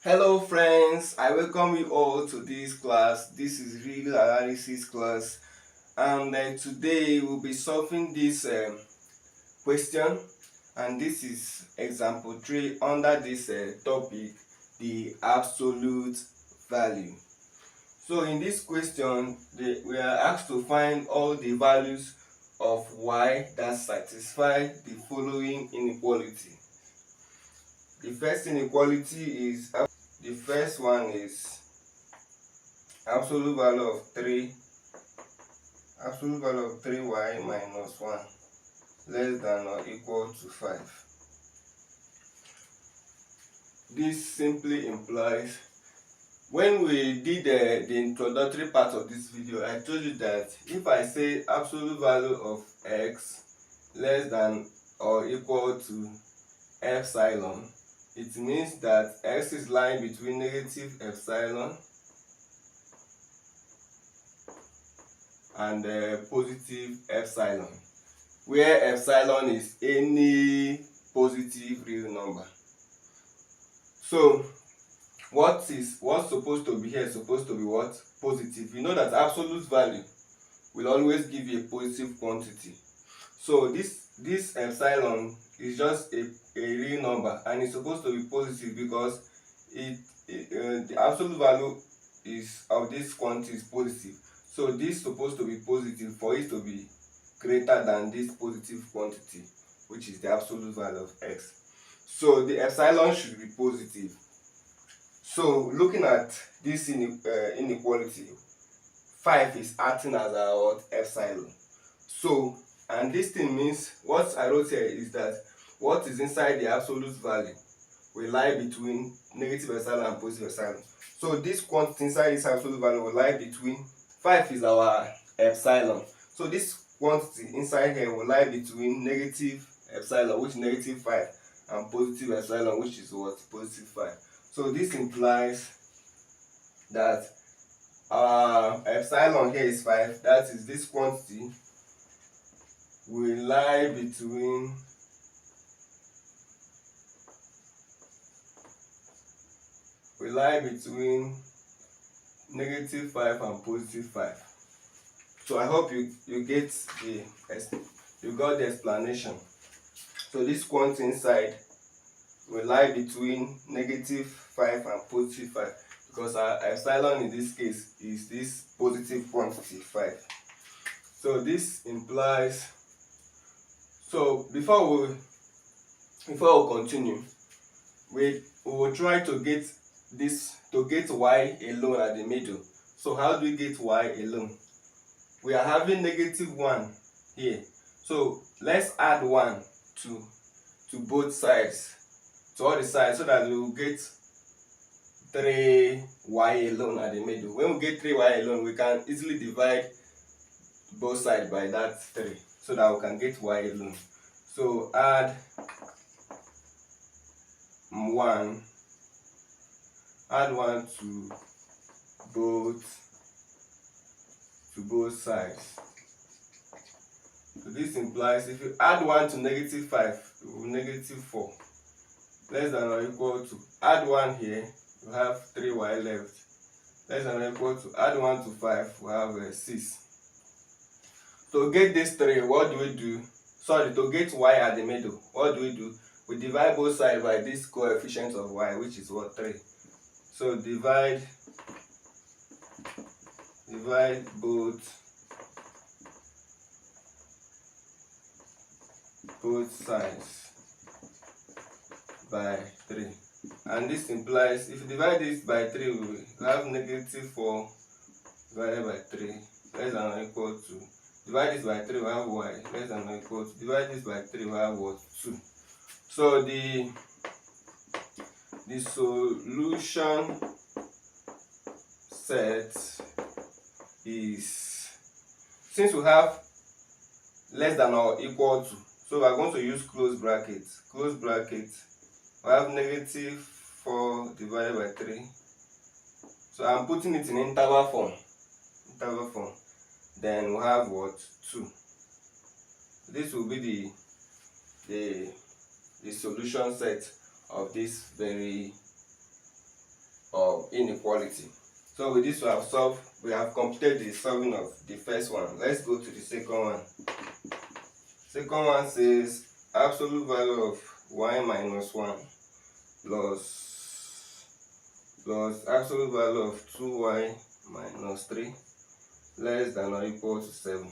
Hello friends, I welcome you all to this class. This is real analysis class, and today we'll be solving this question, and this is example 3 under this topic, the absolute value. So in this question, we are asked to find all the values of y that satisfy the following inequality. The first inequality is the first one is absolute value of 3 3y minus 1 less than or equal to 5. This simply implies, when we did the introductory part of this video, I told you that if I say absolute value of x less than or equal to epsilon, it means that x is lying between negative epsilon and positive epsilon, where epsilon is any positive real number. So what's supposed to be here is supposed to be what? Positive. You know that absolute value will always give you a positive quantity. So this epsilon is just a real number, and it's supposed to be positive because the absolute value is of this quantity is positive. So this is supposed to be positive for it to be greater than this positive quantity, which is the absolute value of x. So the epsilon should be positive. So looking at this inequality, 5 is acting as our epsilon. So, and this thing means, what I wrote here is that what is inside the absolute value will lie between negative epsilon and positive epsilon. So this quantity inside this absolute value will lie between 5 is our epsilon. So this quantity inside here will lie between negative epsilon, which is negative 5, and positive epsilon, which is what? Positive 5. So this implies that our epsilon here is 5, that is, this quantity will lie between negative 5 and positive 5. So I hope you got the explanation. So this quantity inside will lie between negative 5 and positive 5, because our epsilon in this case is this positive quantity 5. So this implies, so before we continue, we will try to get y alone at the middle. So how do we get y alone? We are having negative 1 here, so let's add 1 to both sides, to all the sides, so that we will get 3y alone at the middle. When we get 3y alone, we can easily divide both sides by that 3, so that we can get y alone. So add 1 to both sides. So this implies, if you add 1 to negative 5, you will negative 4 less than or equal to, add 1 here, you have 3y left, less than or equal to, add 1 to 5, we have 6. To get this 3, what do we do? Sorry, to get y at the middle, what do? We divide both sides by this coefficient of y, which is what? 3. So divide both sides by 3, and this implies, if you divide this by 3, we have negative 4 divided by 3 less than or equal to, divide this by 3, we have y less than or equal to, divide this by 3, we have what? 2. So the solution set is, since we have less than or equal to, so we are going to use close bracket. We have negative 4 divided by 3. So I'm putting it in interval form. Then we have what? 2. This will be the solution set of this very inequality. So with this we have completed the solving of the first one. Let's go to the second one. Second one says absolute value of y minus 1 plus absolute value of 2y minus 3 less than or equal to 7.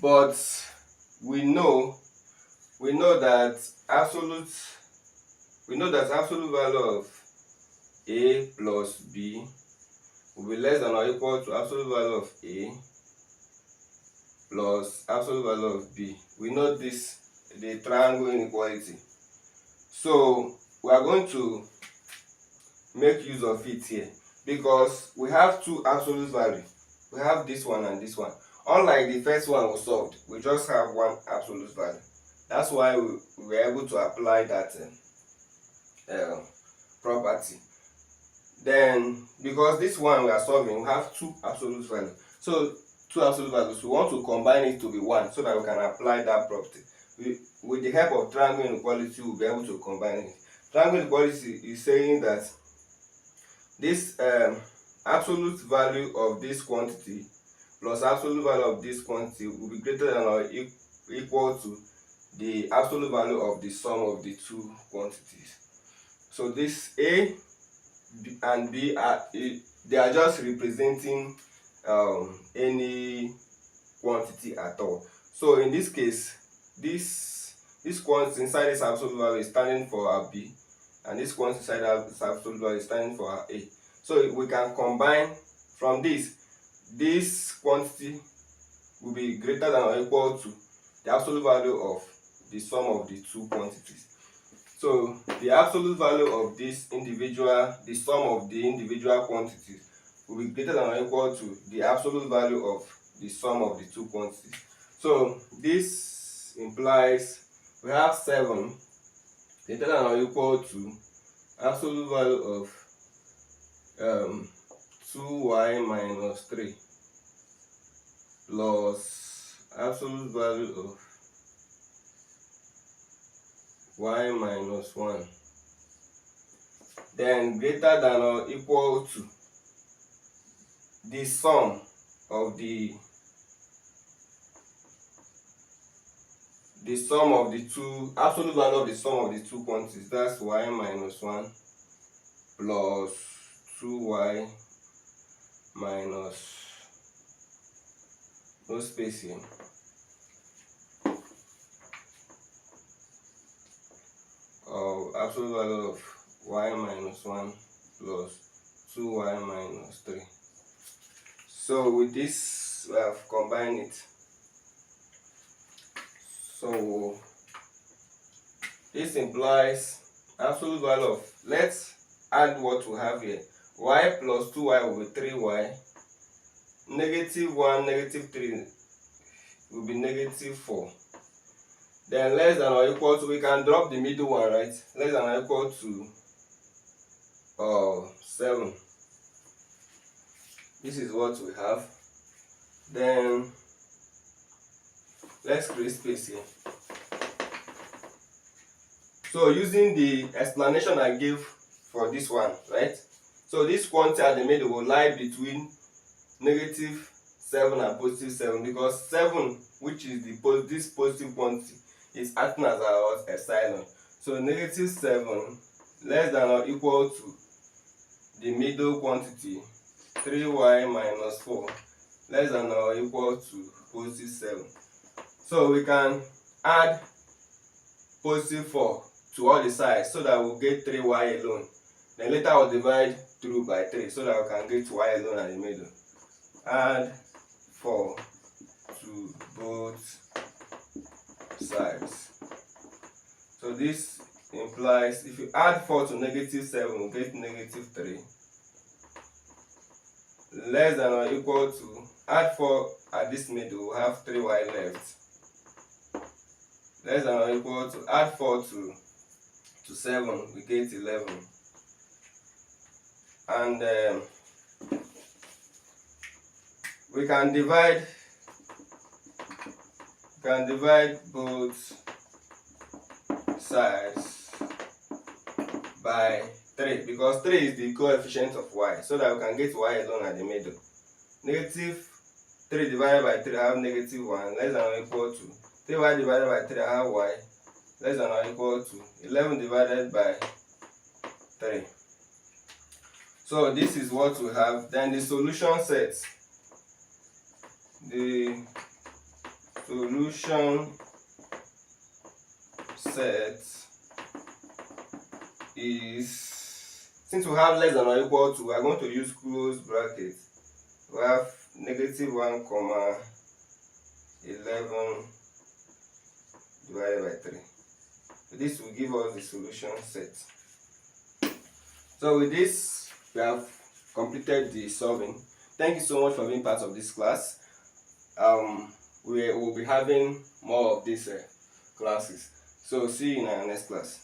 But we know that absolute value of a plus b will be less than or equal to absolute value of a plus absolute value of b. We know this, the triangle inequality. So we are going to make use of it here because we have two absolute values. We have this one and this one. Unlike the first one we solved, we just have one absolute value. That's why we were able to apply that property. Then, because this one we are solving, we have two absolute values. So, two absolute values, we want to combine it to be one so that we can apply that property. With the help of triangle inequality, we'll be able to combine it. Triangle inequality is saying that this absolute value of this quantity plus absolute value of this quantity will be greater than or equal to the absolute value of the sum of the two quantities. So this A and B they are just representing any quantity at all. So in this case, this quantity inside this absolute value is standing for our B, and this quantity inside this absolute value is standing for our A. So we can combine from this quantity will be greater than or equal to the absolute value of the sum of the two quantities. So the absolute value of the sum of the individual quantities will be greater than or equal to the absolute value of the sum of the two quantities. So this implies we have 7 greater than or equal to absolute value of 2y minus 3 plus absolute value of y minus 1, then greater than or equal to the sum of the two absolute value of the sum of the two quantities. That's y minus 1 plus 2y minus, no space here, of absolute value of y minus 1 plus 2y minus 3. So with this we have combined it. So this implies absolute value of, let's add what we have here. Y plus 2y will be 3y, negative 1, negative 3 will be negative 4. Then less than or equal to, we can drop the middle one, right? Less than or equal to 7. This is what we have. Then let's create space here. So using the explanation I gave for this one, right? So this quantity at the middle will lie between negative 7 and positive 7, because 7, which is this positive quantity, is acting as our epsilon. So negative 7 less than or equal to the middle quantity 3y minus 4 less than or equal to positive 7. So we can add positive 4 to all the sides so that we'll get 3y alone. Then later I'll divide through by 3 so that we can get y alone at the middle. Add 4 to both sides. So this implies if you add 4 to negative 7, we'll get negative 3. Less than or equal to, add 4 at this middle, we'll have 3y left. Less than or equal to, add 4 to 7, we get 11. And we can divide both sides by 3 because 3 is the coefficient of y, so that we can get y alone at the middle. Negative 3 divided by 3, I have negative 1 less than or equal to 3y divided by 3, I have y less than or equal to 11 divided by 3. So this is what we have. Then the solution set. The solution set is, since we have less than or equal to, we are going to use close bracket. We have negative 1 comma 11 divided by 3. So this will give us the solution set. So with this, we have completed the solving. Thank you so much for being part of this class. We will be having more of these classes. So see you in our next class.